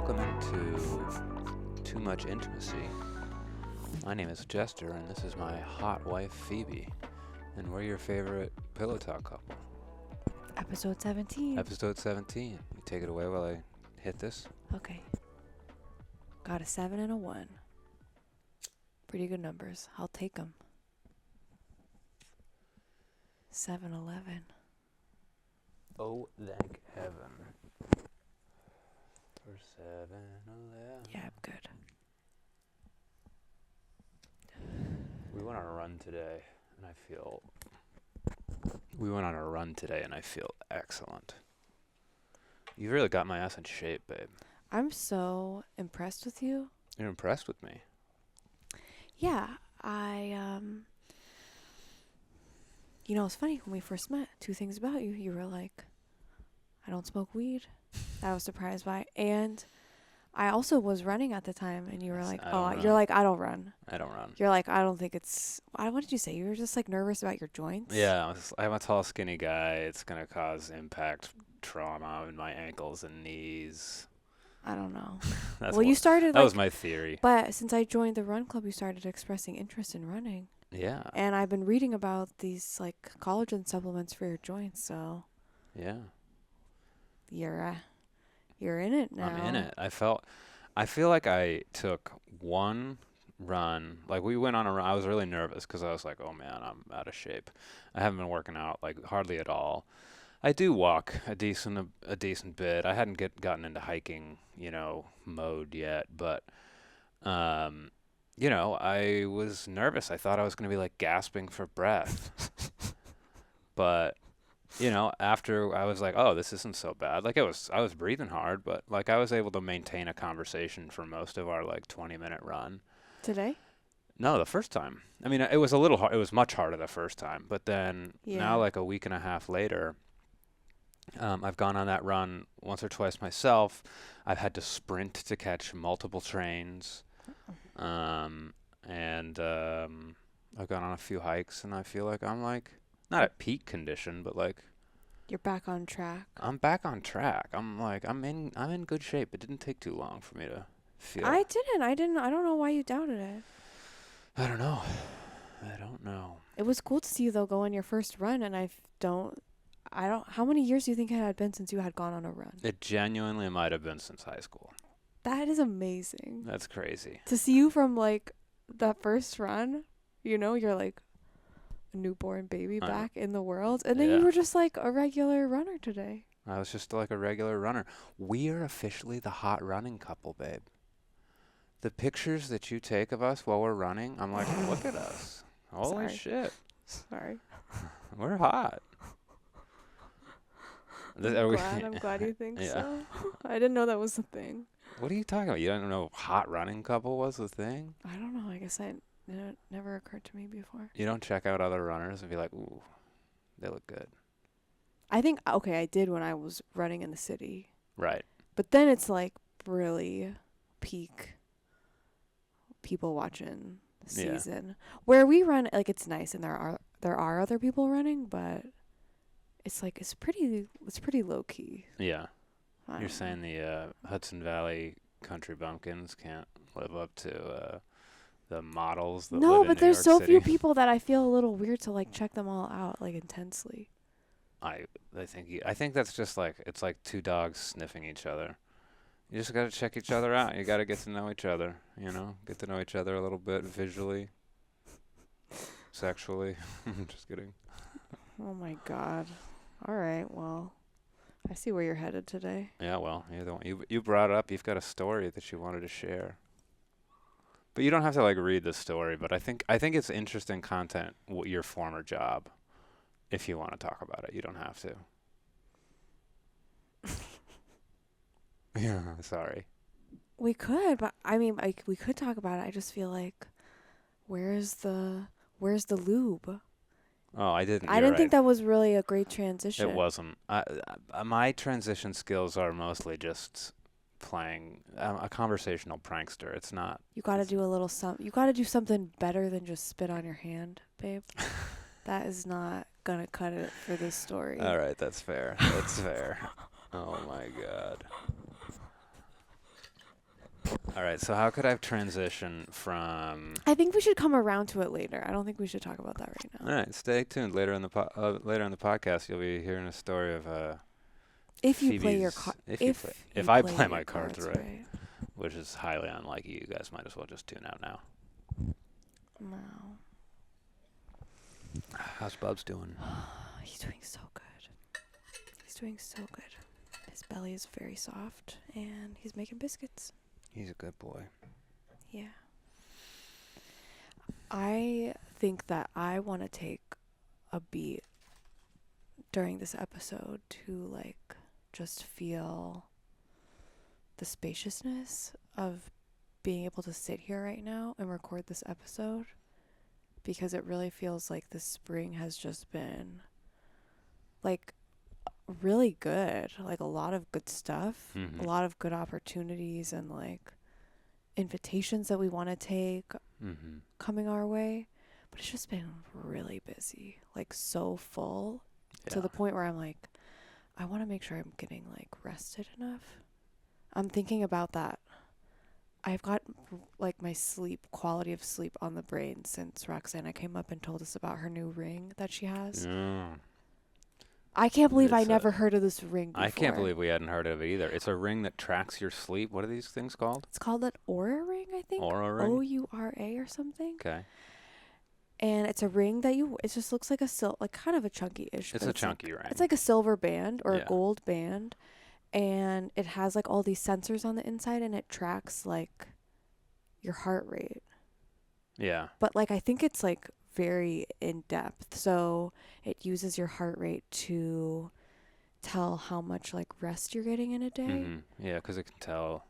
Welcome into Too Much Intimacy. My name is Jester, and this is my hot wife, Phoebe. And we're your favorite pillow talk couple. Episode 17. Episode 17. You take it away while I hit this. Okay. Got a 7 and a 1. Pretty good numbers. I'll take them. 7-11. Oh, thank heaven. For 7-11. Yeah, I'm good. We went on a run today, and I feel... We went on a run today, and I feel excellent. You really got my ass in shape, babe. I'm so impressed with you. You're impressed with me. Yeah, You know, it's funny, when we first met, 2 things about you. You were like, I don't smoke weed. That I was surprised by. And I also was running at the time, and you were like, you're like, I don't run. I don't run. You're like, I don't think it's... What did you say? You were just, like, nervous about your joints? Yeah, I'm a tall, skinny guy. It's going to cause impact trauma in my ankles and knees. I don't know. You started... That was my theory. But since I joined the run club, you started expressing interest in running. Yeah. And I've been reading about these, like, collagen supplements for your joints, so... Yeah. You're in it now. I'm in it. I feel like I took one run. Like, we went on a run. I was really nervous because I was like, oh, man, I'm out of shape. I haven't been working out, like, hardly at all. I do walk a decent bit. I hadn't gotten into hiking, mode yet, but... I was nervous. I thought I was going to be like gasping for breath. But, after I was like, oh, this isn't so bad. Like I was breathing hard, but like I was able to maintain a conversation for most of our like 20-minute run. Today? No, the first time. I mean, it was a little hard. It was much harder the first time, but then now like a week and a half later, I've gone on that run once or twice myself. I've had to sprint to catch multiple trains. I've gone on a few hikes, and I feel like I'm like not at peak condition, but like you're back on track. I'm back on track. I'm in good shape. It didn't take too long for me to feel. I don't know why you doubted it. I don't know. It was cool to see you though go on your first run, and how many years do you think it had been since you had gone on a run? It genuinely might have been since high school. That is amazing. That's crazy. To see you from, like, that first run, you're, like, a newborn baby back in the world. And then you were just, like, a regular runner today. I was just, like, a regular runner. We are officially the hot running couple, babe. The pictures that you take of us while we're running, I'm like, look at us. Holy shit. Sorry. We're hot. I'm glad you think so. I didn't know that was a thing. What are you talking about? You don't know hot running couple was a thing? I don't know. I guess it never occurred to me before. You don't check out other runners and be like, ooh, they look good. I think, I did when I was running in the city. Right. But then it's like really peak people watching the season. Yeah. Where we run, like it's nice and there are other people running, but it's like it's pretty low key. Yeah. You're saying the Hudson Valley country bumpkins can't live up to the models that live in New York City? No, but there's so few people that I feel a little weird to like check them all out like intensely. I think that's just like it's like 2 dogs sniffing each other. You just got to check each other out. You got to get to know each other, get to know each other a little bit visually, sexually. Just kidding. Oh my God. All right, well. I see where you're headed today. Yeah, well, you're the one. You brought it up. You've got a story that you wanted to share. But you don't have to like read the story. But I think it's interesting content. Your former job, if you want to talk about it, you don't have to. Yeah, sorry. We could, but I mean, we could talk about it. I just feel like, where's the lube? Oh, I didn't think that was really a great transition. It wasn't. My transition skills are mostly just playing a conversational prankster. It's not. You got to do a little you got to do something better than just spit on your hand, babe. That is not gonna cut it for this story. All right, that's fair. Oh my God. All right. So how could I transition from? I think we should come around to it later. I don't think we should talk about that right All now. right. Stay tuned. Later in the podcast, you'll be hearing a story of If you play your Phoebe's. If if you I play play your my cards cards right, right. which is highly unlikely, you guys might as well just tune out now. No. How's Bubs doing? He's doing so good. He's doing so good. His belly is very soft, and he's making biscuits. He's a good boy. Yeah. I think that I want to take a beat during this episode to like just feel the spaciousness of being able to sit here right now and record this episode, because it really feels like this spring has just been like really good, like a lot of good stuff, Mm-hmm. a lot of good opportunities and like invitations that we want to take Mm-hmm. coming our way, but it's just been really busy, like so full to the point where I'm like, I want to make sure I'm getting like rested enough. I'm thinking about that. I've got like my sleep, quality of sleep on the brain since Roxana came up and told us about her new ring that she has. Yeah. I can't believe I It's never heard of this ring before. I can't believe we hadn't heard of it either. It's a ring that tracks your sleep. What are these things called? It's called an Aura ring, I think. Aura ring? Oura or something. Okay. And it's a ring that it just looks like like kind of a chunky-ish. It's but a chunky ring. It's like a silver band or Yeah. a gold band. And it has like all these sensors on the inside, and it tracks like your heart rate. Yeah. But like I think it's like very in depth. So it uses your heart rate to tell how much like rest you're getting in a day. Mm-hmm. Yeah, because it can tell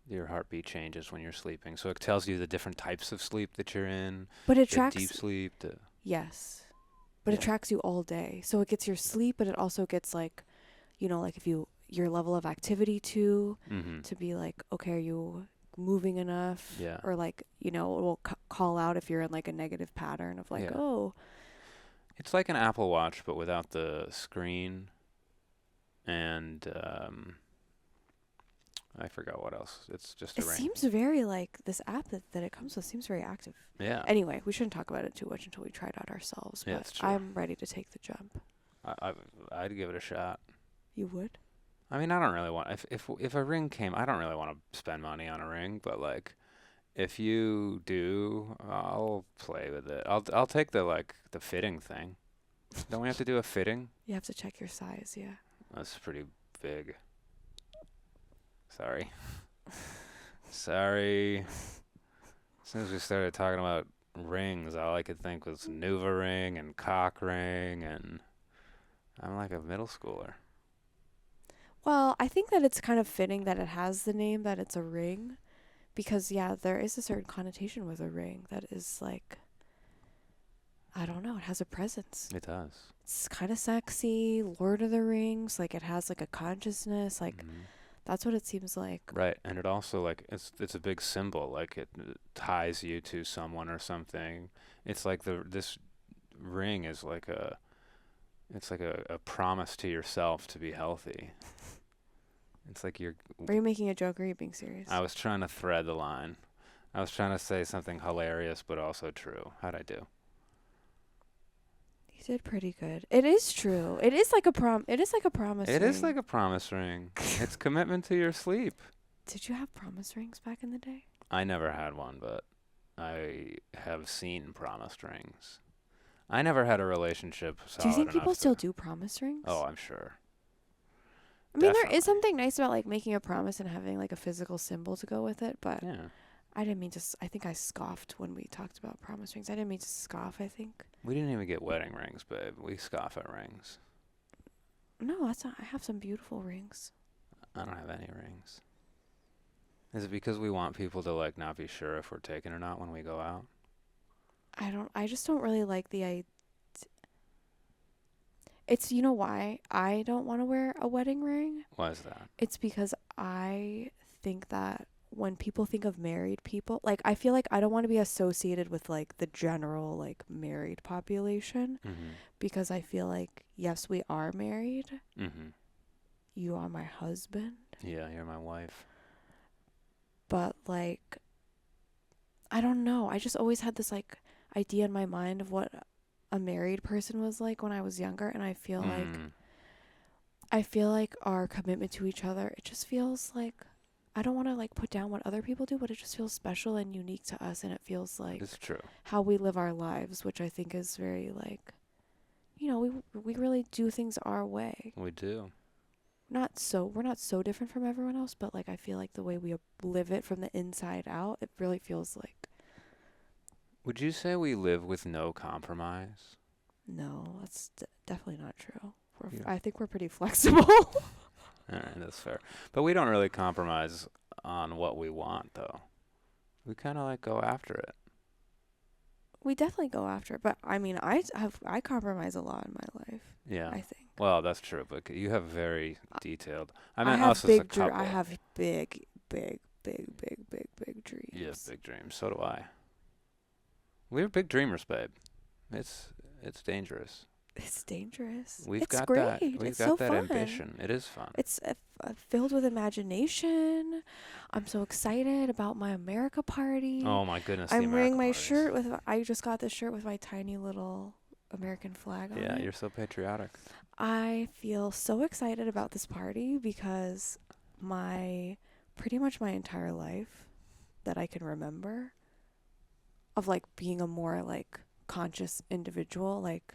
your heartbeat changes when you're sleeping. So it tells you the different types of sleep that you're in. But it the tracks deep sleep. Yes. But it Yeah. tracks you all day. So it gets your sleep, but it also gets like, like if your level of activity too, Mm-hmm. to be like, okay, are you moving enough? Yeah. Or like, it will call out if you're in like a negative pattern of like, Yeah. oh. It's like an Apple Watch, but without the screen. And I forgot what else. It's just a It ring. seems very like this app that it comes with seems very active. Yeah. Anyway, we shouldn't talk about it too much until we try it out ourselves. Yeah, But it's true. I'm ready to take the jump. I'd give it a shot. You would? I mean, I don't really want if a ring came, I don't really want to spend money on a ring, but like if you do, I'll play with it. I'll take the fitting thing. Don't we have to do a fitting? You have to check your size, yeah. That's pretty big. Sorry. Sorry. As soon as we started talking about rings, all I could think was Nuva ring and cock ring, and I'm like a middle schooler. Well, I think that it's kind of fitting that it has the name that it's a ring, because yeah, there is a certain connotation with a ring that is like, I don't know, it has a presence. It does. It's kind of sexy, Lord of the Rings, like it has like a consciousness, like that's what it seems like. Right, and it also it's a big symbol, like it ties you to someone or something. It's like this ring is like a promise to yourself to be healthy. It's like Are you making a joke or are you being serious? I was trying to thread the line. I was trying to say something hilarious but also true. How'd I do? You did pretty good. It is true. It is like a it is like a promise ring. It is like a promise ring. It's commitment to your sleep. Did you have promise rings back in the day? I never had one, but I have seen promised rings. I never had a relationship solid Do you think enough people to- still do promise rings? Oh, I'm sure. I mean, there definitely. is something nice about like making a promise and having like a physical symbol to go with it, but Yeah. I didn't mean to. I think I scoffed when we talked about promise rings. I didn't mean to scoff, I think. We didn't even get wedding rings, babe. We scoff at rings. No, that's not. I have some beautiful rings. I don't have any rings. Is it because we want people to not be sure if we're taken or not when we go out? I just don't really like the idea. It's, you know why I don't want to wear a wedding ring? Why is that? It's because I think that when people think of married people, like I feel like I don't want to be associated with like the general like married population, Mm-hmm. because I feel like, yes, we are married. Mm-hmm. You are my husband. Yeah, you're my wife. but like I don't know. I just always had this like idea in my mind of what a married person was like when I was younger, and I feel like our commitment to each other, it just feels like I don't want to like put down what other people do, but it just feels special and unique to us, and it feels like It's true. how we live our lives, which I think is very like, we really do things our way. We do. We're not so different from everyone else, but like I feel like the way we live it from the inside out, it really feels like Would you say we live with no compromise? no, that's definitely not true. Yeah. I think we're pretty flexible. All right, that's fair. But we don't really compromise on what we want, though. We kind of like go after it. We definitely go after it, but I mean, I compromise a lot in my life. Yeah. I think. Well, that's true, but you have very detailed. I I meant have us as a couple. I have big dreams. You have big dreams. So do I. We're big dreamers, babe. It's dangerous. It's dangerous. We've It's got great. that. We've It's got so that fun. ambition. It is fun. It's filled with imagination. I'm so excited about my America party. Oh my goodness. I'm wearing my parties. shirt with. I just got this shirt with my tiny little American flag on Yeah, it. you're so patriotic. I feel so excited about this party because pretty much my entire life that I can remember of like being a more like conscious individual, like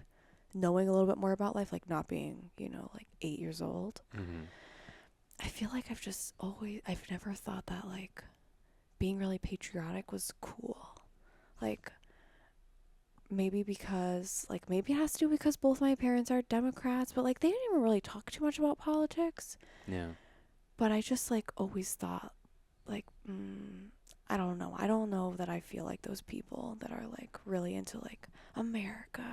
knowing a little bit more about life, like not being, like 8 years old. Mm-hmm. I feel like I've never thought that like being really patriotic was cool. Like maybe it has to do because both my parents are Democrats, but like they didn't even really talk too much about politics. Yeah. But I just like always thought like, I don't know. I don't know that I feel like those people that are like really into like America,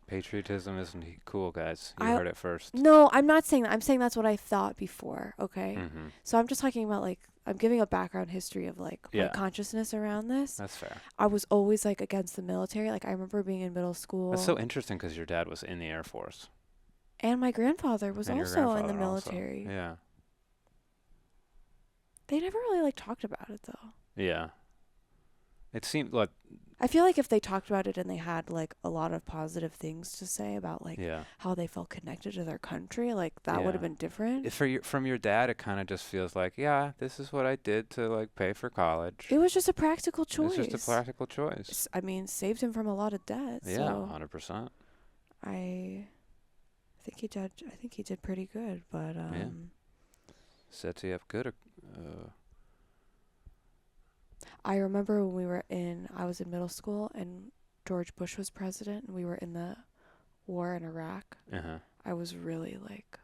Patriotism isn't cool, guys. You heard it first. No, I'm not saying that. I'm saying that's what I thought before, okay? Mm-hmm. So I'm just talking about like I'm giving a background history of like my Yeah. consciousness around this. That's fair. I was always like against the military. Like I remember being in middle school. That's so interesting because your dad was in the Air Force. And my grandfather was And your also in the grandfather also. military. Yeah. They never really like talked about it though. Yeah. It seemed like I feel like if they talked about it and they had like a lot of positive things to say about like how they felt connected to their country, like that would have been different. From your dad, it kind of just feels like, yeah, this is what I did to like pay for college. It was just a practical choice. It's just a practical choice. I mean, saved him from a lot of debt. Yeah, so 100%. I think he did. I think he did pretty good, but Yeah. Sets you up good. I remember when I was in middle school and George Bush was president and we were in the war in Iraq. Uh-huh. I was really like,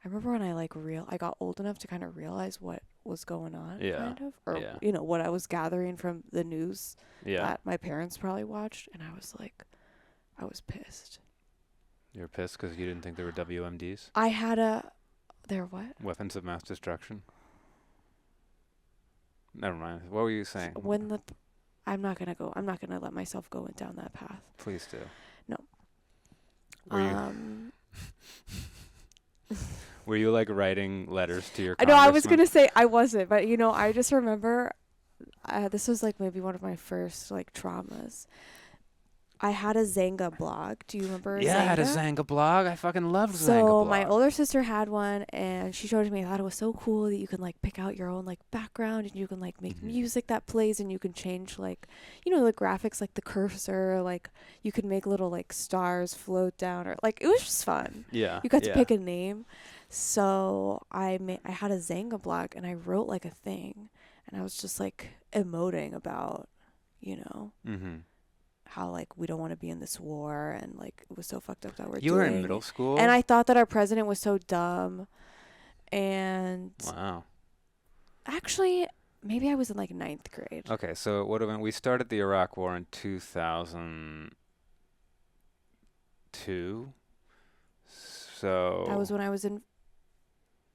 I remember when I got old enough to kind of realize what was going on, kind of, or what I was gathering from the news that my parents probably watched, and I was like, I was pissed. You're pissed because you didn't think there were WMDs? There what? Weapons of mass destruction. Never mind. What were you saying? I'm not gonna let myself go down that path. Please do. No. Were you like writing letters to your I know I was congressman? gonna say I wasn't, but I just remember this was like maybe one of my first like traumas. I had a Zanga blog. Do you remember Yeah, Zanga? I had a Zanga blog. I fucking loved Zanga So blog. my older sister had one, and she showed it to me. I thought it was so cool that you can like pick out your own like background, and you can like make music that plays, and you can change like, the graphics, like the cursor, like you could make little like stars float down, or like it was just fun. Yeah. You got to pick a name. So I had a Zanga blog, and I wrote like a thing, and I was just like emoting about, how like we don't want to be in this war, and like it was so fucked up that we're You were in middle school? And I thought that our president was so dumb. And wow. Actually, maybe I was in like 9th grade. Okay, so it would have been, we started the Iraq War in 2002. So that was when I was in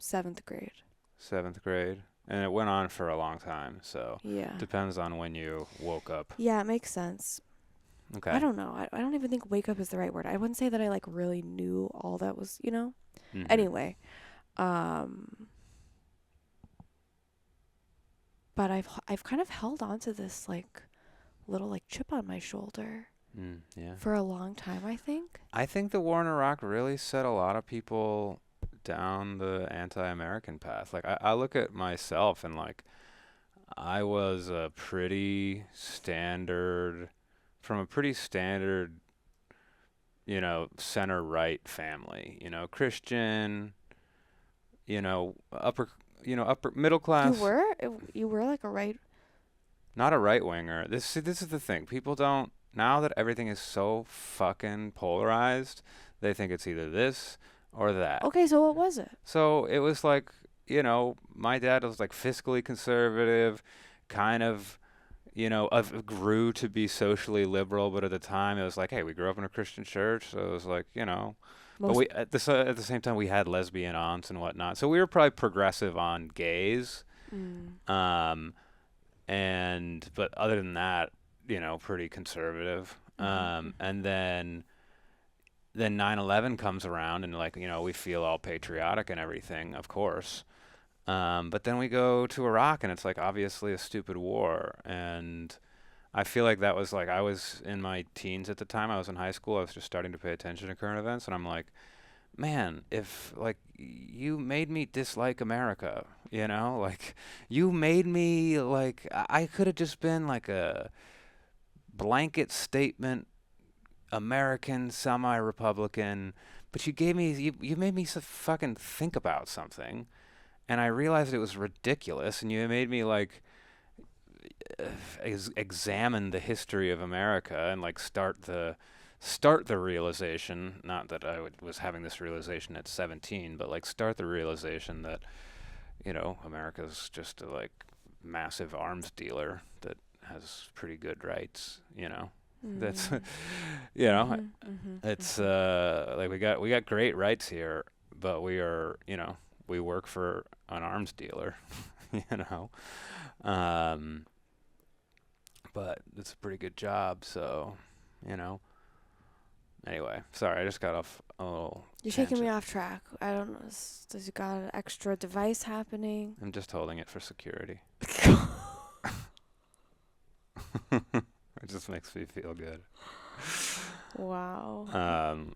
7th grade. 7th grade. And it went on for a long time, so depends on when you woke up. Yeah, it makes sense. Okay. I don't know. I don't even think wake up is the right word. I wouldn't say that I like really knew all that was, Anyway, but I've kind of held on to this like little like chip on my shoulder Yeah. for a long time, I think. I think the war in Iraq really set a lot of people down the anti-American path. Like I look at myself and like I was a pretty standard from a pretty standard, center right family, Christian, upper middle You class, were you were like a right. not a right winger. This is the thing. People don't now that everything is so fucking polarized, they think it's either this or that. Okay, so what was it? So it was like, my dad was like fiscally conservative, kind of, grew to be socially liberal, but at the time it was like, hey, we grew up in a Christian church, so it was like, but Most we at the same time we had lesbian aunts and whatnot, so we were probably progressive on gays, mm, um, and but other than that, pretty conservative. And then 9/11 comes around and like we feel all patriotic and everything, of course. But then we go to Iraq and it's like obviously a stupid war. And I feel like that was like I was in my teens at the time. I was in high school. I was just starting to pay attention to current events, and I'm like, man, if like you made me dislike America, like you made me like I could have just been like a blanket statement American, semi-Republican, but you made me so fucking think about something, and I realized it was ridiculous, and you made me like examine the history of America and like start the realization. Not that was having this realization at 17, but like start the realization that America's just a like massive arms dealer that has pretty good rights. That's mm, you know mhm, mhm, it's mhm. like we got great rights here, but we work for an arms dealer, you know. Um, but it's a pretty good job, so you know. Anyway, sorry, I just got off a little You're taking me tangent. off track. I don't know. Does you got an extra device happening? I'm just holding it for security. It just makes me feel good. Wow.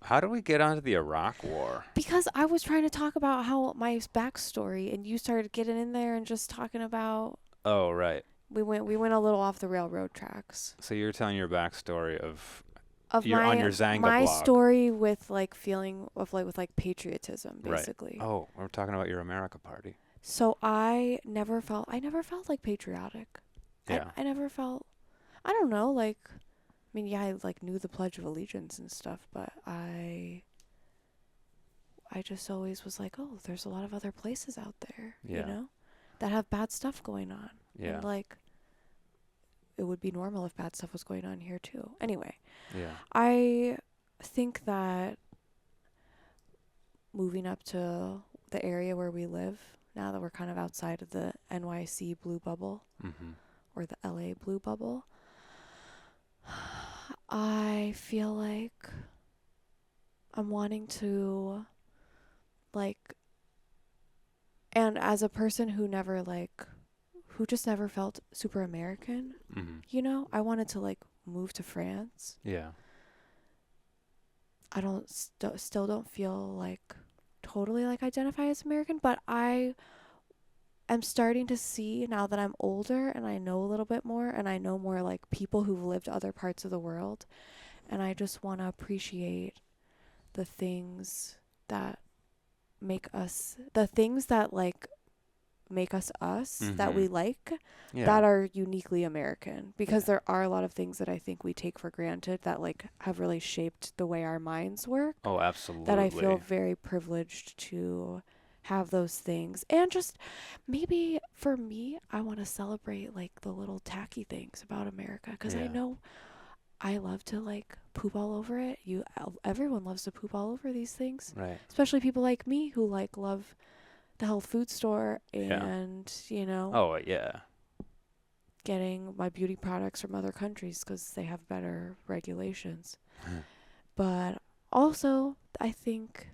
How do we get onto the Iraq War? Because I was trying to talk about how my backstory, and you started getting in there and just talking about. Oh, right. We went a little off the railroad tracks So you're telling your backstory of of you're on my your Zanga my blog. story with like feeling of like with like patriotism Right. basically. Oh, we're talking about your America party. So I never felt like patriotic. I Yeah. I never felt I don't know like I mean yeah I like knew the Pledge of Allegiance and stuff, but I just always was like, oh, there's a lot of other places out there, Yeah. that have bad stuff going on. Yeah. And like it would be normal if bad stuff was going on here too. Anyway, Yeah. I think that moving up to the area where we live, now that we're kind of outside of the NYC blue bubble Mhm. or the LA blue bubble, I feel like I'm wanting to like and as a person who never like who just never felt super American, Mhm. I wanted to like move to France. Yeah. I still don't feel like totally like identify as American, but I am starting to see now that I'm older and I know a little bit more and I know more like people who've lived other parts of the world, and I just want to appreciate the things that the things that like make us us that we Mhm. like Yeah. that are uniquely American, because Yeah. there are a lot of things that I think we take for granted that like have really shaped the way our minds work, Oh, that I feel absolutely. very privileged to have those things. And just maybe for me, I want to celebrate like the little tacky things about America, because I Yeah. know I love to like poop all over it. Everyone loves to poop all over these things, Right. especially people like me who like love the health food store Yeah. and, Oh, yeah. getting my beauty products from other countries because they have better regulations. But also, I think,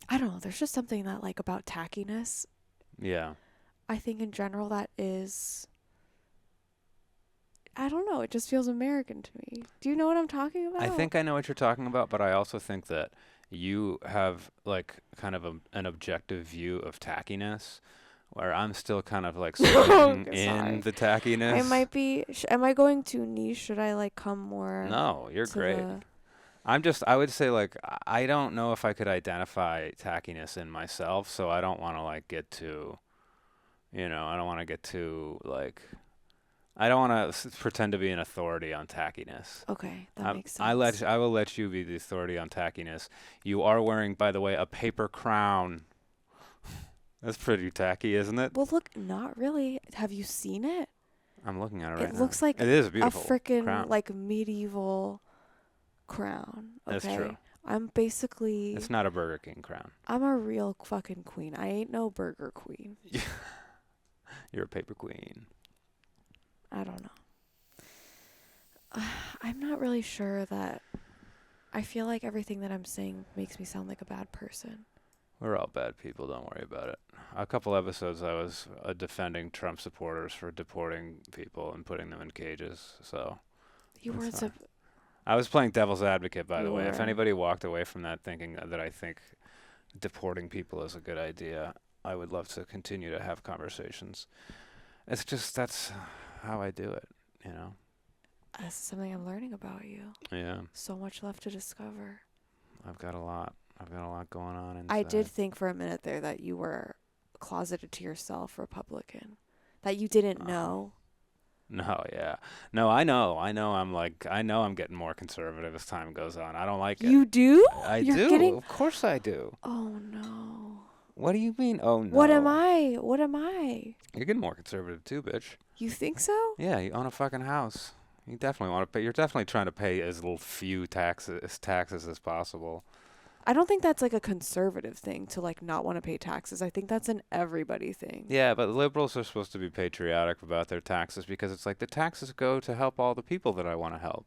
I don't know, there's just something that like about tackiness Yeah. I think in general that is, I don't know, it just feels American to me. Do you know what I'm talking about? I think I know what you're talking about, but I also think that you have like kind of an objective view of tackiness, where I'm still kind of like swimming Okay, in sorry. the I tackiness. might be, am I going too niche? Should I like come more No, you're to great. the, I would say like I don't know if I could identify tackiness in myself, so I don't want to like get too, I don't want to get too like I don't want to pretend to be an authority on tackiness. okay, that makes sense. I will let you be the authority on tackiness. You are wearing, by the way, a paper crown. That's pretty tacky, isn't it? Well, look, not really. Have you seen it? I'm looking at it It right now. looks like It is a a beautiful frickin' crown. like medieval crown, That's true. okay? I'm basically, It's not a Burger King crown. I'm a real fucking queen. I ain't no burger queen. You're a paper queen. I don't know. I'm not really sure that, I feel like everything that I'm saying makes me sound like a bad person. We're all bad people. Don't worry about it. A couple episodes, I was defending Trump supporters for deporting people and putting them in cages. So You it's were fine. to, I was playing devil's advocate, by you the way. If were. anybody walked away from that thinking that I think deporting people is a good idea, I would love to continue to have conversations. It's just that's how I do it, you know. This is something I'm learning about you. Yeah, So much left to discover. I've got a lot. I've got a lot going on I inside. did think for a minute there that you were closeted to yourself Republican. That you didn't know. No, yeah. No, I know. I know I'm getting more conservative as time goes on. I don't like it. You do? I You're do. getting, Of course I do. oh no. What do you mean? Oh no. What am I? What am I? You're getting more conservative too, bitch. You think so? Yeah, you own a fucking house. You definitely want to pay. You're definitely trying to pay as little few taxes as possible. I don't think that's like a conservative thing to like not want to pay taxes. I think that's an everybody thing. Yeah, but liberals are supposed to be patriotic about their taxes because it's like the taxes go to help all the people that I want to help.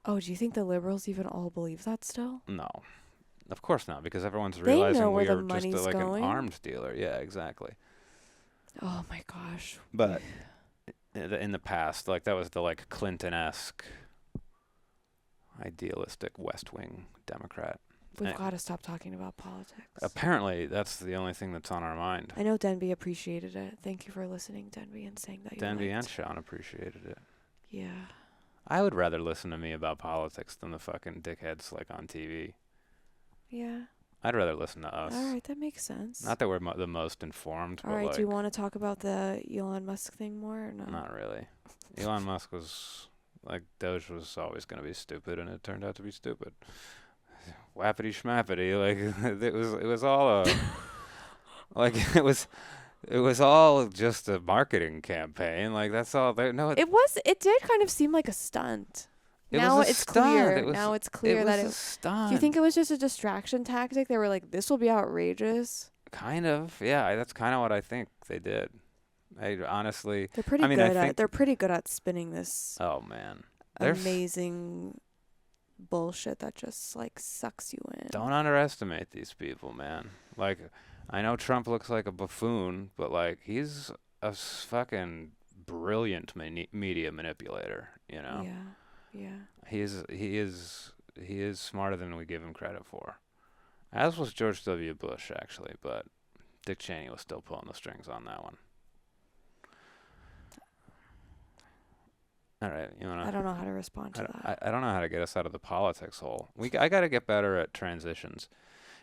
Oh, do you think the liberals even all believe that still? No, of course not, because everyone's They know realizing where we the are just money's like going. an arms dealer. Yeah, exactly. Oh my gosh. But in the past, like that was the like Clinton-esque, idealistic West Wing Democrat. We've Eh, got to stop talking about politics. Apparently, that's the only thing that's on our mind. I know Denby appreciated it. Thank you for listening, Denby, and saying that you Denby and liked. Sean appreciated it. Yeah. I would rather listen to me about politics than the fucking dickheads like on TV. Yeah. I'd rather listen to us. All right, that makes sense. Not that we're the most informed, All but right, like do you want to talk about the Elon Musk thing more or no? not really. Elon Musk was like Doge was always going to be stupid, and it turned out to be stupid. Whappity schmappity, like it was all a like it was all just a marketing campaign. Like that's all there. No, It did kind of seem like a stunt. it Now was a it's stunt. clear. It was Now it's clear that was a it. stunt. Do you think it was just a distraction tactic? They were like, "This will be outrageous." Kind of, yeah. That's kind of what I think they did. I honestly, They're pretty I mean, I good at. think. They're pretty good at spinning this Oh man, they're amazing bullshit that just like sucks you in. don't underestimate these people, man. Like, I know Trump looks like a buffoon, but like he's a fucking brilliant media manipulator. You know, Yeah. Yeah. he is smarter than we give him credit for. As was George W. Bush, actually, but Dick Cheney was still pulling the strings on that one. All right, you wanna? I don't know how to respond to that. I don't know how to get us out of the politics hole. I got to get better at transitions.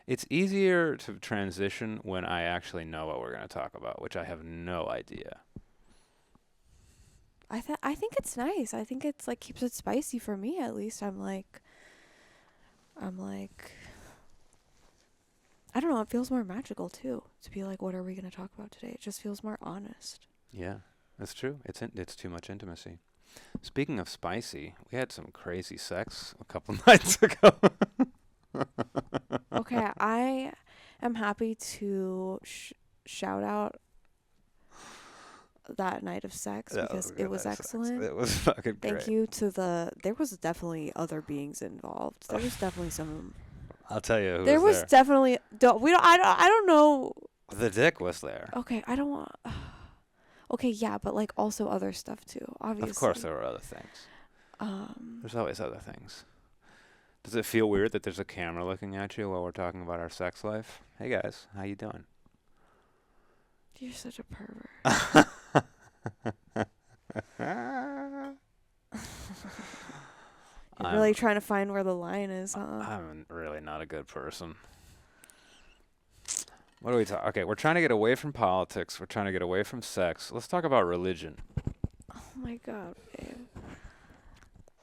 It's easier to transition when I actually know what we're going to talk about, which I have no idea. I think it's nice. I think it's like keeps it spicy for me at least. I'm like I don't know, it feels more magical too. To be like, what are we gonna talk about today? It just feels more honest. Yeah, that's true. It's too much intimacy. Speaking of spicy, we had some crazy sex a couple nights ago. Okay, I am happy to shout out that night of sex That because a it good was night of sex. excellent. It was fucking Thank great. you to there was definitely other beings involved. There was definitely some. I'll tell you who There was was definitely. I don't know. there. The dick was there. Okay, I don't want. Okay, yeah, but like also other stuff too, Of course, obviously. there were other things. Um, There's always other things. Does it feel weird that there's a camera looking at you while we're talking about our sex life? Hey guys, how you doing? you're such a pervert. You're I'm really trying to find where the line is, huh? I'm really not a good person. What do we talk? Okay, we're trying to get away from politics. We're trying to get away from sex. Let's talk about religion. Oh my god, babe.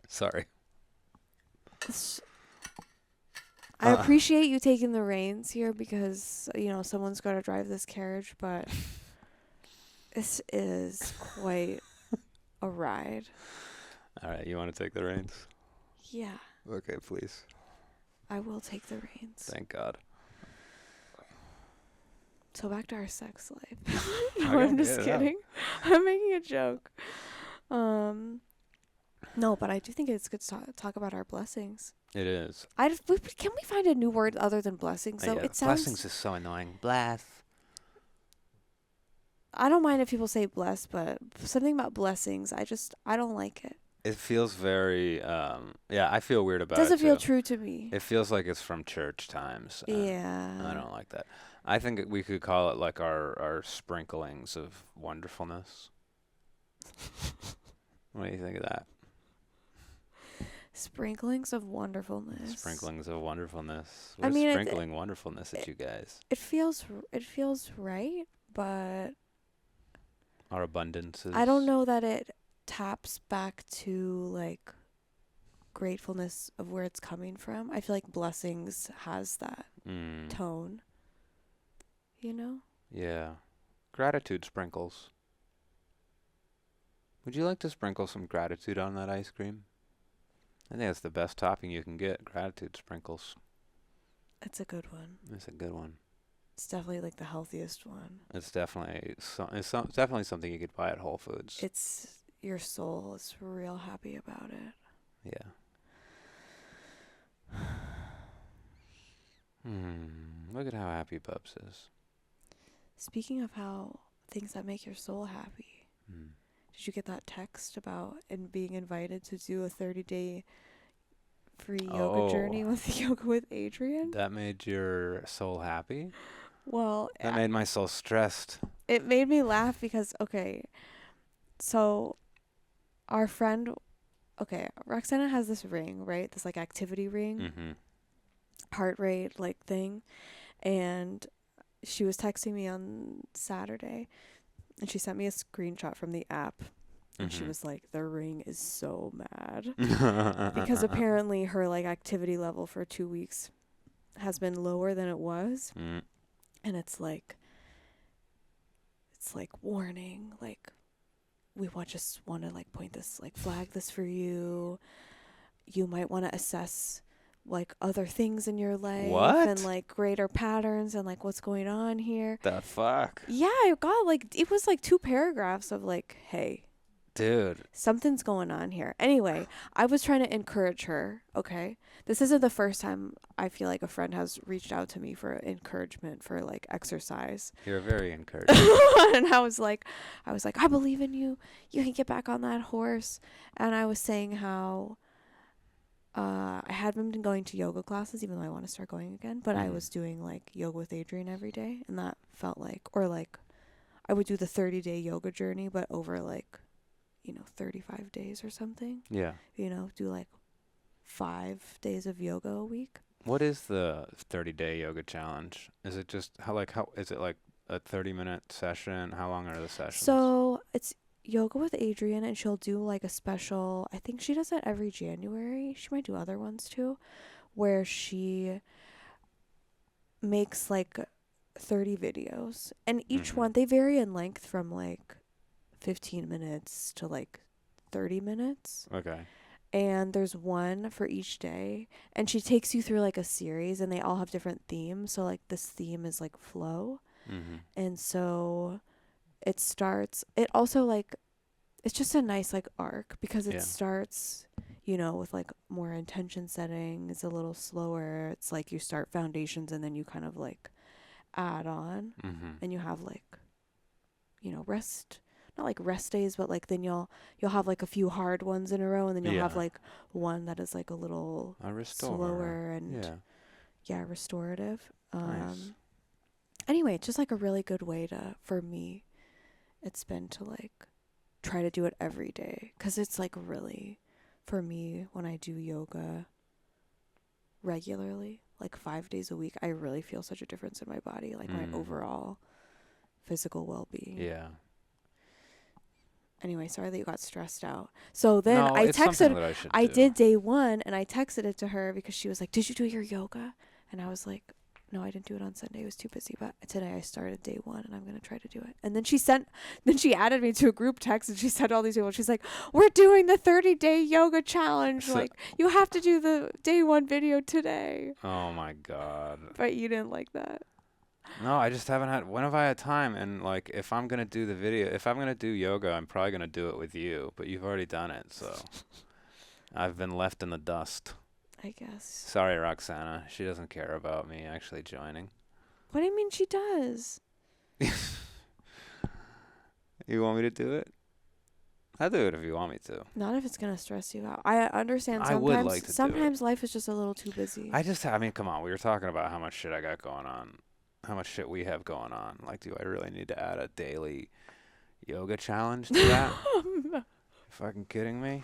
Sorry. This- I Uh, appreciate you taking the reins here because, someone's got to drive this carriage, but this is quite a ride. all right, you want to take the reins? Yeah, Okay, please. I will take the reins. Thank God. So back to our sex life. No, Okay, I'm just get it out. kidding. I'm making a joke. No, but I do think it's good to talk about our blessings. It is. Can we find a new word other than blessings? So Yeah, it blessings sounds. is so annoying. Bless. I don't mind if people say bless, but something about blessings, I don't like it. It feels very. Yeah, I feel weird about it Doesn't feel too. true to me. It feels like it's from church times, and I Yeah. don't like that. I think we could call it like our sprinklings of wonderfulness. What do you think of that? Sprinklings of wonderfulness. Sprinklings of wonderfulness. I We're mean, sprinkling wonderfulness at you guys. it feels right, but Our abundances. I don't know that it taps back to like gratefulness of where it's coming from. I feel like blessings has that Mm, tone, you know? yeah. Gratitude sprinkles. Would you like to sprinkle some gratitude on that ice cream? I think that's the best topping you can get. Gratitude sprinkles. It's a good one. That's a good one. It's definitely like the healthiest one. It's definitely definitely something you could buy at Whole Foods. It's your soul is real happy about it. Yeah. Look at how happy Bubs is. Speaking of how things that make your soul happy, Hmm. did you get that text about and being invited to do a 30-day free yoga journey Oh, with Yoga with Adrian? that made your soul happy? Well, That made my soul stressed. it made me laugh because, okay, so our friend, okay, Roxana has this ring, right? This like activity ring, Mm-hmm. heart rate like thing. And she was texting me on Saturday and she sent me a screenshot from the app. And she Mm-hmm. was like, the ring is so mad. Because apparently her like activity level for 2 weeks has been lower than it was. Mm. And it's like warning, like we just want to like point this, like flag this for you. You might want to assess like other things in your life and What? like greater patterns and like what's going on here. The fuck? Yeah, I got like it was like 2 paragraphs of like, hey, Dude. something's going on here. Anyway, I was trying to encourage her, okay? This isn't the first time I feel like a friend has reached out to me for encouragement for like exercise. You're very encouraging. And I was like, I believe in you. You can get back on that horse. And I was saying how I hadn't been going to yoga classes, even though I want to start going again. But I Mm. was doing like yoga with Adrian every day, and that felt like, or like, I would do the 30-day yoga journey, but over like, 35 days or something. Yeah. Do like 5 days of yoga a week. What is the 30-day yoga challenge? Is it just how is it like a 30-minute session? How long are the sessions? So it's yoga with Adrian, and she'll do like a special. I think she does that every January. She might do other ones too, where she makes like 30 videos, and each Mhm. one they vary in length from like 15 minutes to like 30 minutes. Okay. And there's one for each day, and she takes you through like a series, and they all have different themes. So like this theme is like flow, Mhm. and so it also like it's just a nice like arc because it Yeah. starts with like more intention setting. It's a little slower. It's like you start foundations and then you kind of like add on, Mhm. and you have like rest, not like rest days, but like then you'll have like a few hard ones in a row, and then you'll have Yeah. like one that is like a little A restore. slower and Yeah. restorative. Nice. Anyway, it's just like a really good way to, for me, it's been to like try to do it every day, because it's like really, for me, when I do yoga regularly, like 5 days a week, I really feel such a difference in my body, like my overall physical well-being. Yeah. Anyway, sorry that you got stressed out. So then No, I it's something texted, that I should I do. did day 1, and I texted it to her because she was like, "Did you do your yoga?" And I was like, "No, I didn't do it on Sunday. I was too busy. But today I started day 1, and I'm gonna try to do it." And then she added me to a group text, and she said all these people. She's like, "We're doing the 30-day yoga challenge. So, Like, you have to do the day 1 video today." oh my God. But you didn't like that. No, I just haven't had. When have I had time? And like, if I'm gonna do the video, if I'm gonna do yoga, I'm probably gonna do it with you. But you've already done it, so I've been left in the dust. I guess. Sorry, Roxana. She doesn't care about me actually joining. What do you mean she does? You want me to do it? I'll do it if you want me to. Not if it's gonna stress you out. I understand. I would like to do it. Sometimes life is just a little too busy. I mean, come on. We were talking about how much shit I got going on, how much shit we have going on. Like, do I really need to add a daily yoga challenge to that? Fucking kidding me?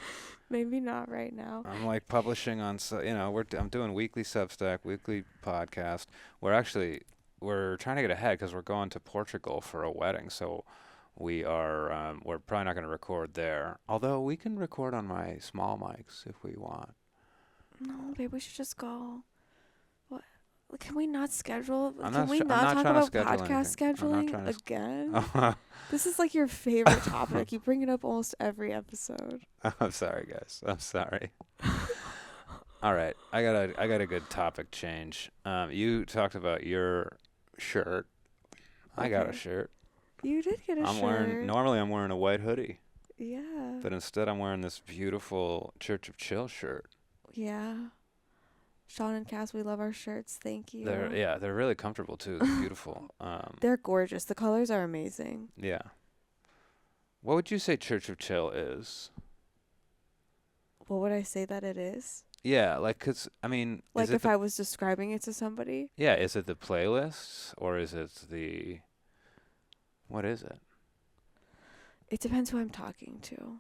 Maybe not right now. I'm like publishing on, I'm doing weekly Substack, weekly podcast. We're trying to get ahead because we're going to Portugal for a wedding. So we're probably not going to record there. Although we can record on my small mics if we want. No, babe, we should just go. What? Can we not schedule? I'm Can not we I'm not not talk trying to about schedule podcast anything. I'm not scheduling trying to again? This is like your favorite topic. You bring it up almost every episode. I'm sorry, guys. I'm sorry. All right, I got a good topic change. You talked about your shirt. I got a Okay. shirt. You did get a shirt. Normally I'm wearing a white hoodie, Yeah. but instead I'm wearing this beautiful Church of Chill shirt. Yeah. Sean and Cass, we love our shirts. Thank you. They're really comfortable too. They're beautiful. They're gorgeous. The colors are amazing. Yeah. What would you say Church of Chill is? What would I say that it is? Yeah, like, 'cause I mean, Like if I was describing it to somebody? yeah, is it the playlists or is it what is it? It depends who I'm talking to.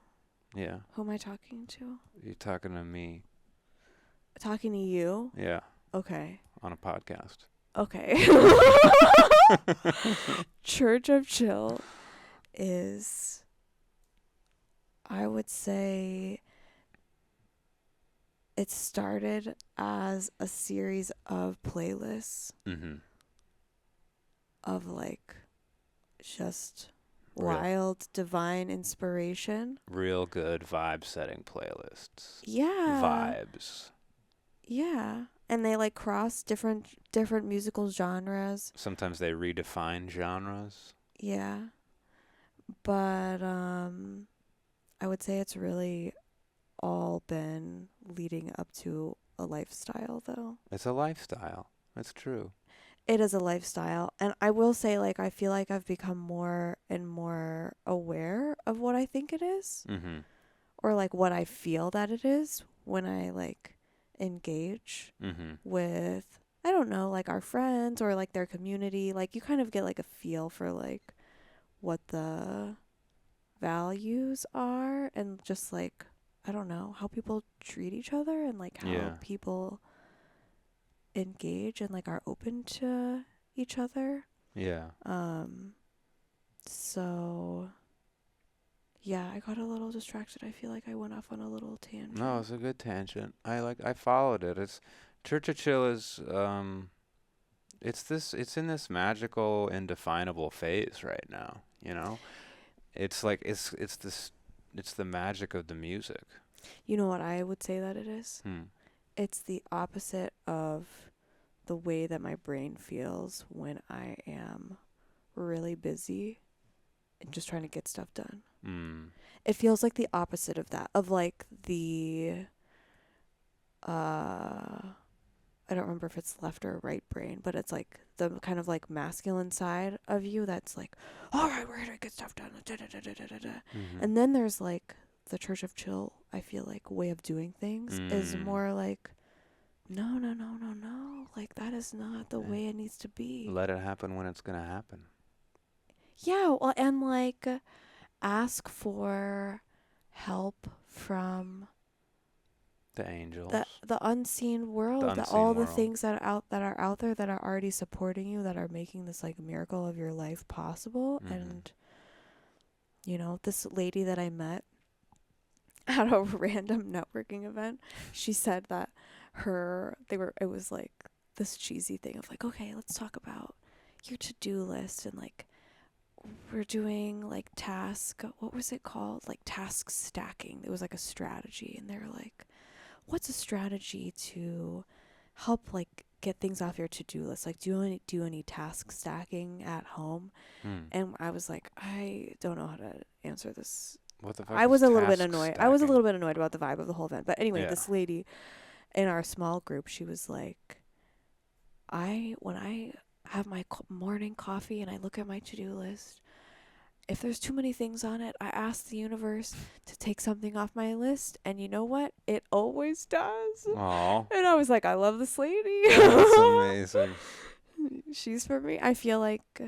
Yeah. Who am I talking to? You're talking to me. Talking to you? Yeah, Okay. on a podcast. Okay. Church of Chill is, I would say, it started as a series of playlists Mm-hmm. of like just Real. wild divine inspiration. Real good vibe setting playlists. Yeah. Vibes. Yeah. And they like cross different musical genres. Sometimes they redefine genres. Yeah. But I would say it's really all been leading up to a lifestyle though. It's a lifestyle. That's true. It is a lifestyle, and I will say like I feel like I've become more and more aware of what I think it is, Mm-hmm. or like what I feel that it is when I like engage Mm-hmm. with, I don't know, like our friends or like their community. Like you kind of get like a feel for like what the values are, and just like, I don't know, how people treat each other, and like how Yeah. people engage and like are open to each other. Yeah. So yeah, I got a little distracted. I feel like I went off on a little tangent. No, it's a good tangent. I followed it. It's Church of Chill is it's in this magical, indefinable phase right now, you know? It's like it's the magic of the music. You know what I would say that it is? It's the opposite of the way that my brain feels when I am really busy and just trying to get stuff done. It feels like the opposite of that, of like the I don't remember if it's left or right brain, but it's like the kind of like masculine side of you that's like, all right, we're gonna get stuff done. Da, da, da, da, da, da, da. Mhm. And then there's like the Church of Chill, I feel like, way of doing things is Mm. more like, no, no, no, no, no. Like, that is not the Yeah. way it needs to be. Let it happen when it's gonna happen. Yeah, well, and like, ask for help from The angels, the unseen the world, unseen all the world. things that are out there that are already supporting you, that are making this like miracle of your life possible. Mhm. And you know, this lady that I met at a random networking event, she said that it was like this cheesy thing of like, okay, let's talk about your to-do list, and like we're doing like what was it called, like task stacking. It was like a strategy, and they were like, what's a strategy to help like get things off your to-do list? Like, do any task stacking at home? Hmm. And I was like, I don't know how to answer this. What the fuck I is was a little bit task annoyed. I was a stacking? little bit annoyed about the vibe of the whole event. But anyway, Yeah. this lady in our small group, she was like, when I have my morning coffee and I look at my to-do list, if there's too many things on it, I ask the universe to take something off my list, and you know what? It always does. Oh, And I was like, I love this lady. that's amazing. She's for me. I feel like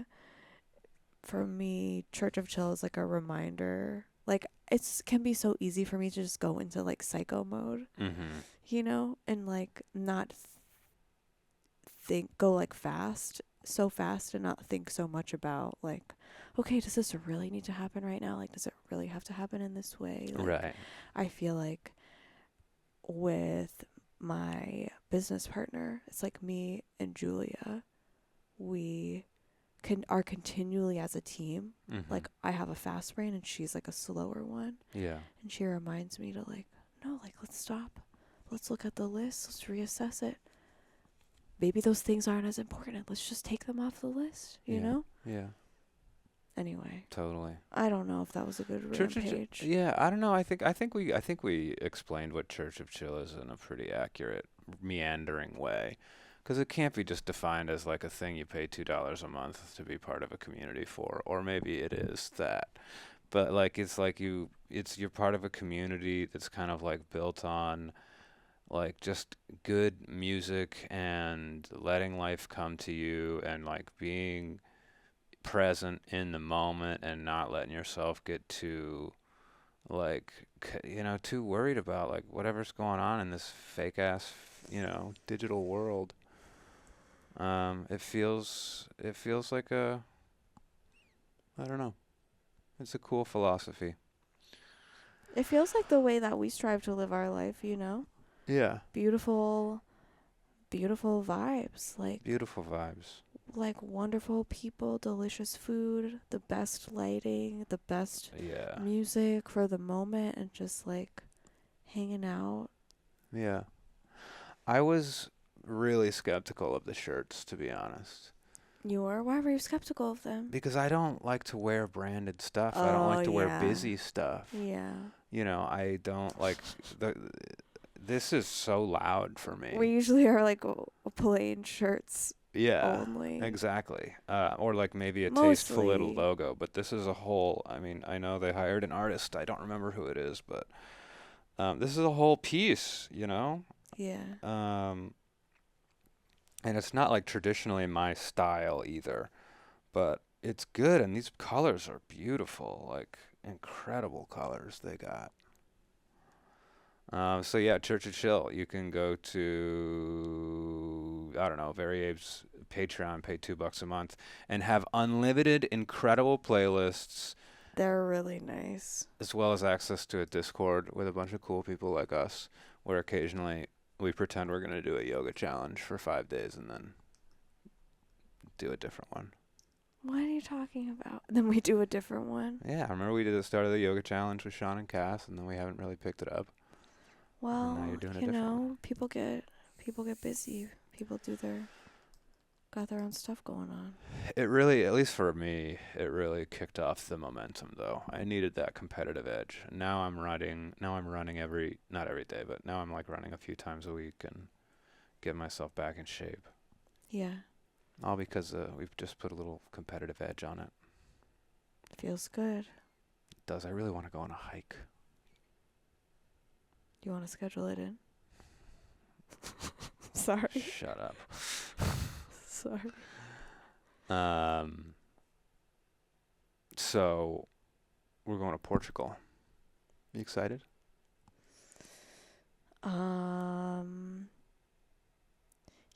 for me, Church of Chill is like a reminder. Like, it's can be so easy for me to just go into like psycho mode, Mhm. you know, and like not think go like so fast, and not think so much about like, okay, does this really need to happen right now? Like, does it really have to happen in this way? Like, Right. I feel like with my business partner, it's like me and Julia, we are continually as a team. Mhm. Like, I have a fast brain and she's like a slower one, Yeah. and she reminds me to like, no, like, let's stop, let's look at the list, let's reassess it. Maybe those things aren't as important. Let's just take them off the list, you Yeah. know? Yeah. Anyway, Totally. I don't know if that was a good rampage. Yeah, I don't know. I think we explained what Church of Chill is in a pretty accurate, meandering way, because it can't be just defined as like a thing you pay $2 a month to be part of a community for, or maybe it is that, but like you're part of a community that's kind of like built on like just good music and letting life come to you and like being present in the moment and not letting yourself get too like too worried about like whatever's going on in this fake ass digital world. It feels like a, I don't know, it's a cool philosophy. It feels like the way that we strive to live our life, you know? Yeah. Beautiful, beautiful vibes. Beautiful vibes. Like wonderful people, delicious food, the best lighting, the best Yeah. music for the moment, and just like hanging out. Yeah. I was really skeptical of the shirts, to be honest, Why were you skeptical of them? because I don't like to wear branded stuff. I don't Oh, like to wear yeah. busy stuff. Yeah. I don't like the this is so loud for We me. usually are like plain shirts Yeah, only. exactly. Or like maybe a tasteful little Mostly. logo, but this is a whole, I mean, I know they hired an artist. I don't remember who it is, but this is a whole piece. Yeah. Um, and it's not like traditionally my style either, but it's good, and these colors are beautiful, like incredible colors they got. So yeah, Church of Chill. You can go to, I don't know, Very Abe's Patreon, pay $2 a month, and have unlimited incredible playlists, They're really nice. as well as access to a Discord with a bunch of cool people like us, where occasionally we pretend we're gonna do a yoga challenge for 5 days and then do a different one. What are you talking about? Then we do a different one. Yeah, I remember we did the start of the yoga challenge with Sean and Cass, and then we haven't really picked it up. And now you're Well, doing a you different one. know, people get busy. People got their own stuff going on. It really, at least for me, it really kicked off the momentum though. I needed that competitive edge. Now I'm running every, not every day, but now I'm like running a few times a week, and get myself back in shape. Yeah. All because we've just put a little competitive edge on it. Feels good. It does. I really want to go on a hike. You want to schedule it in? Sorry. Shut up. Sorry. So we're going to Portugal. You excited?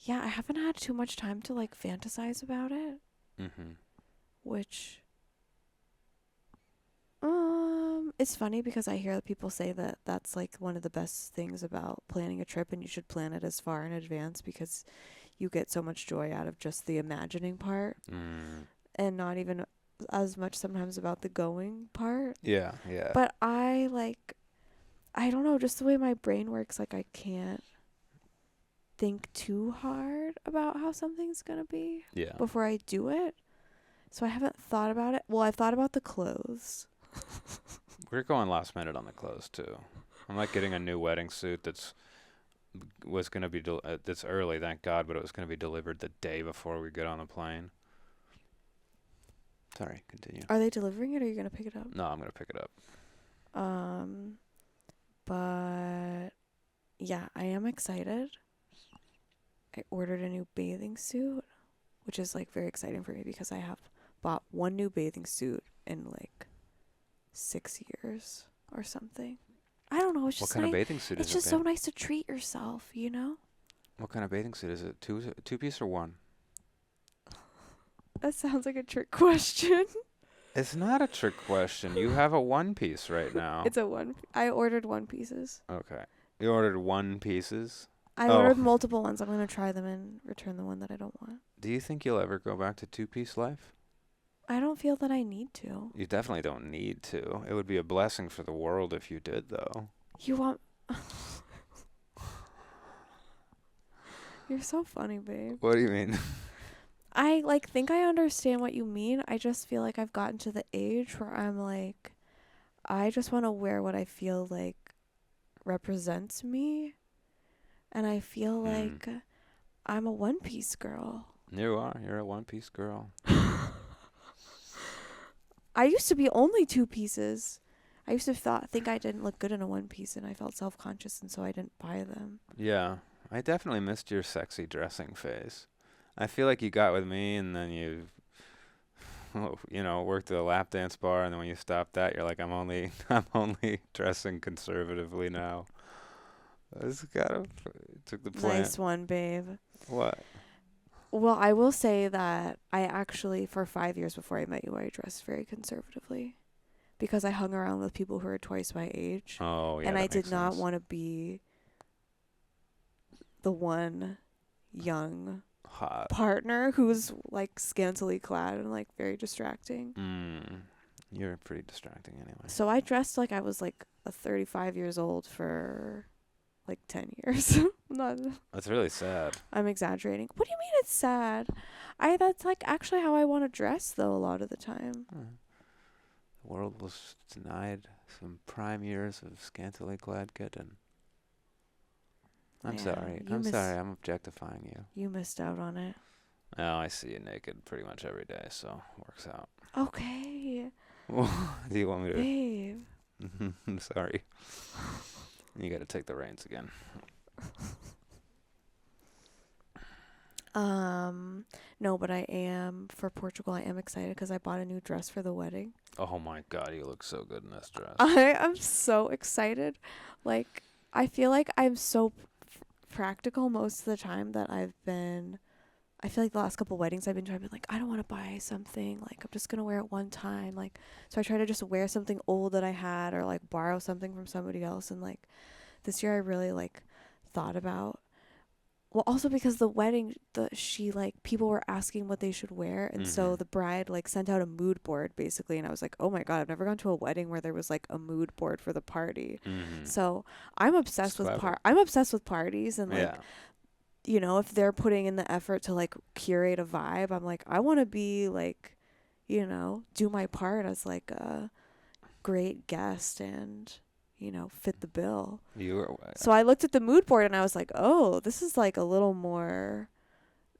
Yeah, I haven't had too much time to like fantasize about it, Mm-hmm. which it's funny because I hear people say that that's like one of the best things about planning a trip, and you should plan it as far in advance because you get so much joy out of just the imagining part and not even as much sometimes about the going part. Yeah, yeah. But I don't know, just the way my brain works, like I can't think too hard about how something's gonna be before I do it. So I haven't thought about it. Well, I've thought about the clothes. We're going last minute on the clothes too. I'm like getting a new wedding suit that's early, thank God, but it was gonna be delivered the day before we get on the plane. Sorry, continue. Are they delivering it or are you gonna pick it up? No, I'm gonna pick it up. But yeah, I am excited. I ordered a new bathing suit, which is like very exciting for me because I have bought one new bathing suit in like 6 years or something. I don't know. It's just What kind of bathing suit is it? It's just so nice to treat yourself, you know? What kind of bathing suit is it? Two piece or one? That sounds like a trick question. It's not a trick question. You have a one piece right now. It's a one. I ordered one pieces. Okay. You ordered one pieces? I ordered multiple ones. I'm going to try them and return the one that I don't want. Do you think you'll ever go back to two-piece life? I don't feel that I need to. You definitely don't need to. It would be a blessing for the world if you did, though. You want... You're so funny, babe. What do you mean? I think I understand what you mean. I just feel like I've gotten to the age where I'm like, I just want to wear what I feel like represents me. And I feel like I'm a one-piece girl. You are. You're a one-piece girl. I used to be only two pieces. I used to think I didn't look good in a one piece, and I felt self-conscious, and so I didn't buy them. Yeah. I definitely missed your sexy dressing phase. I feel like you got with me, and then you worked at a lap dance bar, and then when you stopped that, you're like, I'm only dressing conservatively now. This kind of took the plan. Nice one, babe. What? Well, I will say that I actually, for 5 years before I met you, I dressed very conservatively because I hung around with people who are twice my age. Oh, yeah. And I did not sense. want to be the one young Hot partner who's like scantily clad and like very distracting. You're pretty distracting anyway. So I dressed like I was like a 35 years old for like 10 years. That's really sad. I'm exaggerating. What do you mean it's sad? That's like actually how I want to dress though a lot of the time. The world was denied some prime years of scantily clad kitten. I'm sorry. I'm objectifying you. You missed out on it. Oh, I see you naked pretty much every day, so works out. Okay. Do you want me to? Babe. I'm sorry. You got to take the reins again. No, but I am for Portugal. I am excited because I bought a new dress for the wedding. Oh my God, you look so good in this dress. I am so excited. Like, I feel like I'm so practical most of the time that I feel like the last couple weddings I've been trying to be like, I don't want to buy something. Like, I'm just going to wear it one time. Like, so I try to just wear something old that I had or like borrow something from somebody else. And like this year I really like thought about, well, also because the wedding, people were asking what they should wear. And so the bride like sent out a mood board basically. And I was like, oh my God, I've never gone to a wedding where there was like a mood board for the party. So I'm obsessed with parties and like, you know, if they're putting in the effort to like curate a vibe, I'm like, I want to be like, you know, do my part as like a great guest and, fit the bill. You were, So I looked at the mood board and I was like, oh, this is like a little more.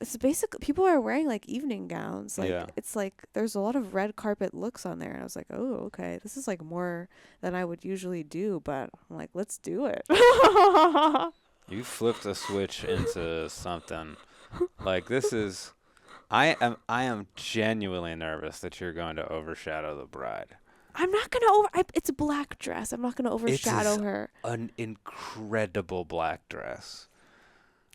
It's basically people are wearing like evening gowns. Like yeah. it's like there's a lot of red carpet looks on there, and I was like, oh, okay, this is like more than I would usually do. But I'm like, let's do it. You flipped a switch into something. Like this is. I am genuinely nervous that you're going to overshadow the bride. I'm not gonna it's a black dress. I'm not gonna overshadow her. An incredible black dress.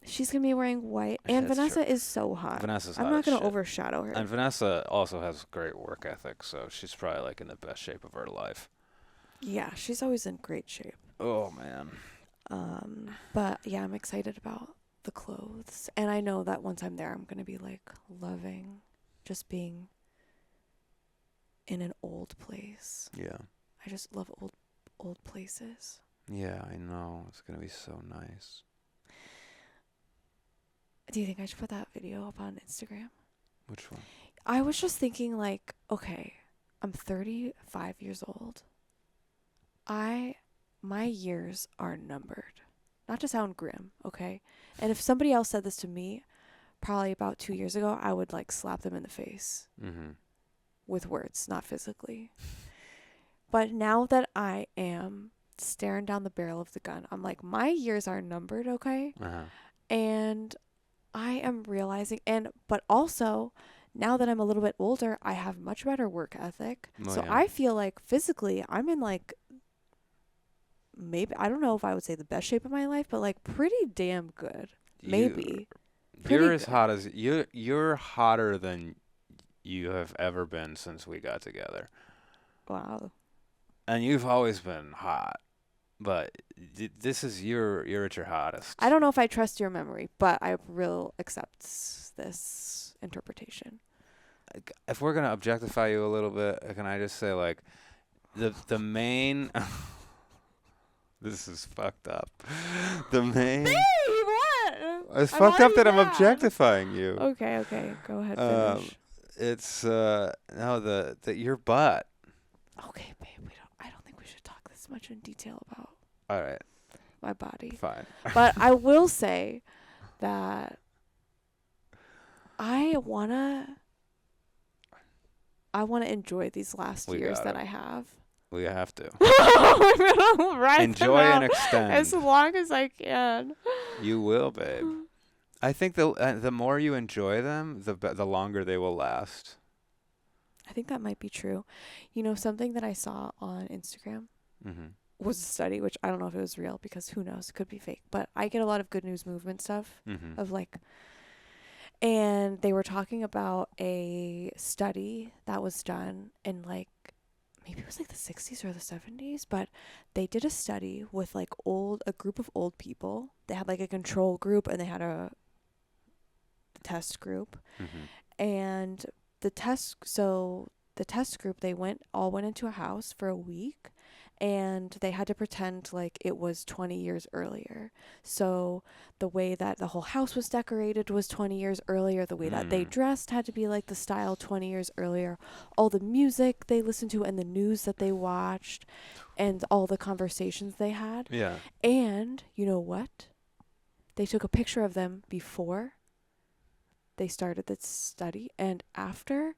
She's gonna be wearing white, and That's Vanessa true. is so hot. Vanessa's I'm hot not as gonna shit. overshadow her. And Vanessa also has great work ethic, so she's probably like in the best shape of her life. Yeah, she's always in great shape. Oh man. But yeah, I'm excited about the clothes, and I know that once I'm there, I'm gonna be like loving just being in an old place. Yeah. I just love old places. Yeah, I know. It's gonna be so nice. Do you think I should put that video up on Instagram? Which one? I was just thinking like, okay, I'm 35 years old. My years are numbered. Not to sound grim, okay? And if somebody else said this to me, probably about 2 years ago, I would like slap them in the face Mm-hmm. with words, not physically. But now that I am staring down the barrel of the gun, I'm like, my years are numbered, okay? Uh-huh. And I am realizing, but also now that I'm a little bit older, I have much better work ethic. Oh, So yeah. I feel like physically I'm in like, maybe, I don't know if I would say the best shape of my life, but like pretty damn good. Maybe. You're as good. hot as you're hotter than you have ever been since we got together. Wow. And you've always been hot. But this is you're at your hottest. I don't know if I trust your memory, but I will accept this interpretation. If we're gonna objectify you a little bit, can I just say like the main this is fucked up. The main Babe, what? It's I'm fucked up already that I'm mad. objectifying you. Okay. Go ahead, finish. It's no the your butt. Okay, babe, I don't think we should talk this much in detail about All right, my body. fine. But I will say that I wanna enjoy these last We years got that it. I have. We have to I'm gonna ride enjoy them and out extend. as long as I can. You will, babe. I think the more you enjoy them, the longer they will last. I think that might be true. Something that I saw on Instagram Mm-hmm. was a study, which I don't know if it was real because who knows, it could be fake. But I get a lot of good news movement stuff Mm-hmm. of like, and they were talking about a study that was done in like, maybe it was like the 60s or the 70s, but they did a study with like a group of old people. They had like a control group and they had a test group. Mm-hmm. And the test group, they all went into a house for a week, and they had to pretend like it was 20 years earlier. So the way that the whole house was decorated was 20 years earlier. The way that they dressed had to be like the style 20 years earlier. All the music they listened to and the news that they watched and all the conversations they had. Yeah. And you know what? They took a picture of them before they started the study and after,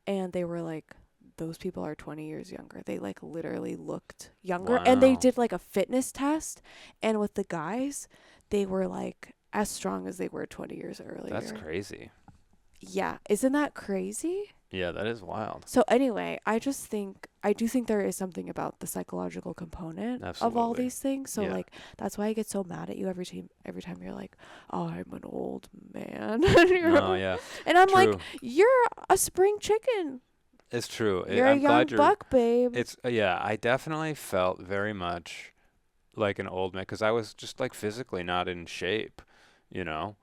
and they were like, those people are 20 years younger. They like literally looked younger. Wow. And they did like a fitness test, and with the guys, they were like as strong as they were 20 years earlier. That's crazy. Yeah, isn't that crazy? Yeah, that is wild. So anyway, I do think there is something about the psychological component of all Absolutely. these things. So Yeah. like that's why I get so mad at you every time you're like, "Oh, I'm an old man." And No, yeah. and I'm like, True. "You're a spring chicken. It's true. You're I'm a young glad you're. buck, babe." It's yeah. I definitely felt very much like an old man because I was just like physically not in shape, you know,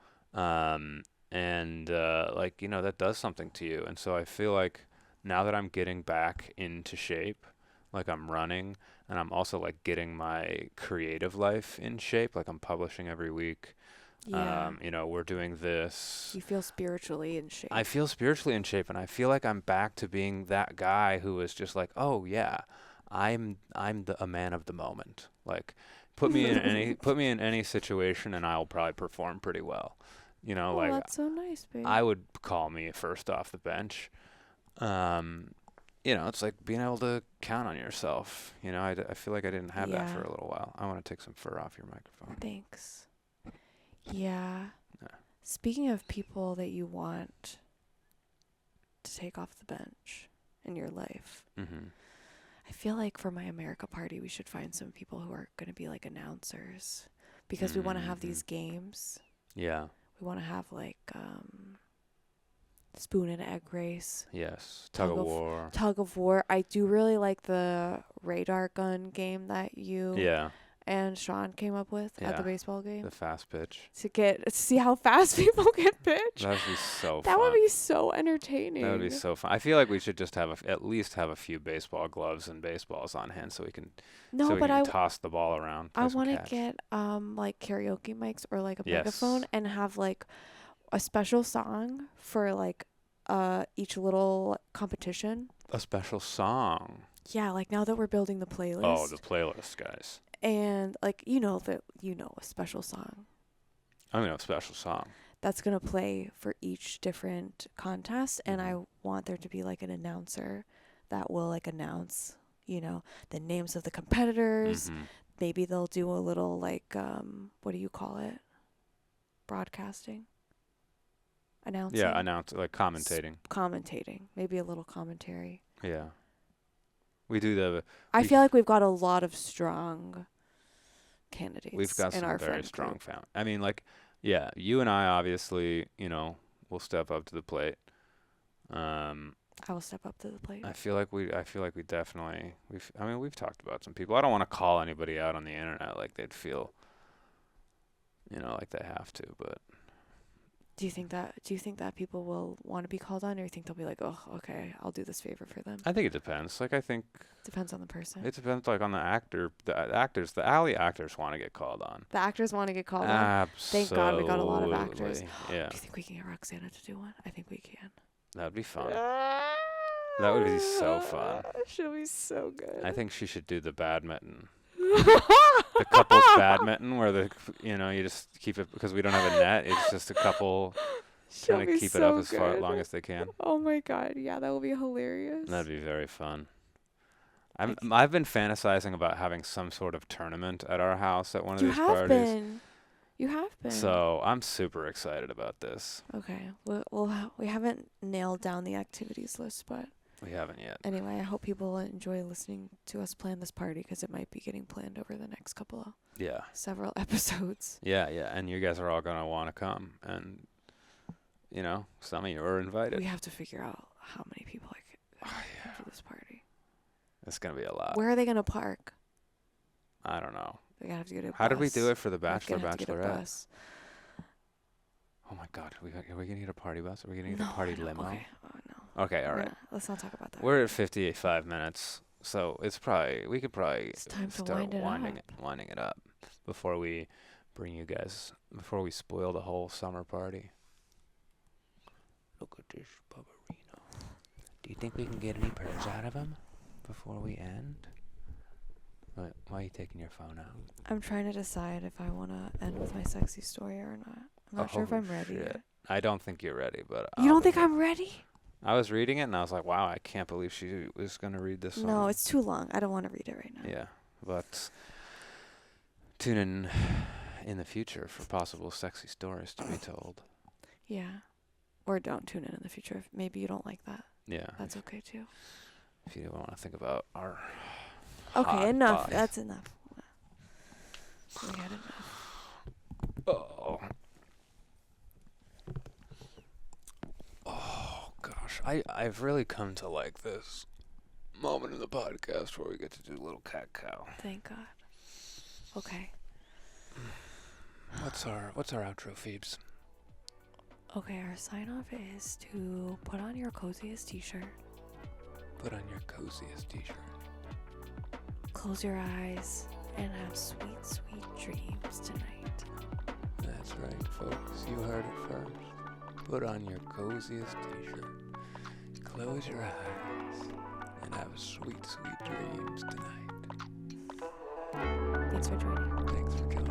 and like that does something to you. And so I feel like now that I'm getting back into shape, like I'm running, and I'm also like getting my creative life in shape. Like I'm publishing every week. Yeah. We're doing this. You feel spiritually in shape. I feel spiritually in shape, and I feel like I'm back to being that guy who is just like, oh yeah, a man of the moment. Like, put me in any situation, and I'll probably perform pretty well. You know, Oh, like that's so nice, babe. I would call me first off the bench. Um, it's like being able to count on yourself. I feel like I didn't have that for Yeah. a little while. I want to take some fur off your microphone. Thanks. Yeah. Yeah. Speaking of people that you want to take off the bench in your life, Mm-hmm. I feel like for my America party, we should find some people who are going to be like announcers because we want to have Mm-hmm. these games. Yeah. We want to have like spoon and egg race, Yes. Tug of war. tug of war. I do really like the radar gun game that you Yeah. and Sean came up with at Yeah. the baseball game The fast pitch. to see how fast people get pitched. That would be so That fun. would be so entertaining. That would be so fun. I feel like we should just at least have a few baseball gloves and baseballs on hand so we can toss the ball around. I want to get like karaoke mics or like a megaphone and have like a special song for like each little competition. A special song. Yeah, like now that we're building the playlist. Oh, the playlist, guys. And like a special song. I mean, a special song. That's going to play for each different contest. And I want there to be like an announcer that will like announce, the names of the competitors. Mm-hmm. Maybe they'll do a little like, what do you call it? Broadcasting? Announcing? Yeah, like commentating. Commentating. Maybe a little commentary. Yeah. We do I feel like we've got a lot of strong candidates. We've got in some our very friend strong group. family. I mean, like, yeah, you and I obviously, will step up to the plate. I will step up to the plate. I feel like we definitely we've talked about some people. I don't want to call anybody out on the internet like they'd feel, like they have to, but Do you think that people will want to be called on, or you think they'll be like, oh, okay, I'll do this favor for them? I think it depends. Like, I think Depends on the person. it depends, like, on the actor. The actors, the alley actors want to get called on. The actors want to get called on. Absolutely. Thank God we got a lot of actors. Yeah. Do you think we can get Roxana to do one? I think we can. That'd be fun. That would be so fun. She'll be so good. I think she should do the badminton. The couples badminton where you just keep it because we don't have a net. It's just a couple trying to keep it up as long as they can. Oh my God, yeah, that would be hilarious. That'd be very fun. I've been fantasizing about having some sort of tournament at our house at one of these parties. You have been. So I'm super excited about this. Okay, we haven't nailed down the activities list, but We haven't yet. anyway, I hope people enjoy listening to us plan this party because it might be getting planned over the next several episodes. Yeah, and you guys are all gonna want to come, and some of you are invited. We have to figure out how many people come to this party. It's gonna be a lot. Where are they gonna park? I don't know. They're gonna have to get a bus. How did we do it for the They're gonna have to get a Bachelor/Bachelorette? bus. Oh my God, are we gonna need a party bus? Are we gonna need No, a party I know. limo? Okay. Oh, no. Okay, all right. Let's not talk about that. We're at 55 minutes, so we could probably It's time to start winding it up before we spoil the whole summer party. Look at this Bubberino. Do you think we can get any purrs out of him before we end? Why are you taking your phone out? I'm trying to decide if I want to end with my sexy story or not. I'm not sure if I'm ready yet. I don't think you're ready, but You don't think I'm ready? I was reading it and I was like, wow, I can't believe she was gonna read this song. No, it's too long. I don't want to read it right now. Yeah, but tune in the future for possible sexy stories to be told. Yeah. Or don't tune in the future. If maybe you don't like that. Yeah. That's okay too. If you don't want to think about our Okay, enough. body. That's enough. We had enough. Oh gosh, I've really come to like this moment in the podcast where we get to do a little cat cow. Thank God. Okay. What's our outro, Phoebes? Okay, our sign off is to put on your coziest t-shirt. Put on your coziest t-shirt. Close your eyes and have sweet, sweet dreams tonight. That's right, folks. You heard it first. Put on your coziest t-shirt. Close your eyes and have sweet, sweet dreams tonight. Thanks for joining. Thanks for joining.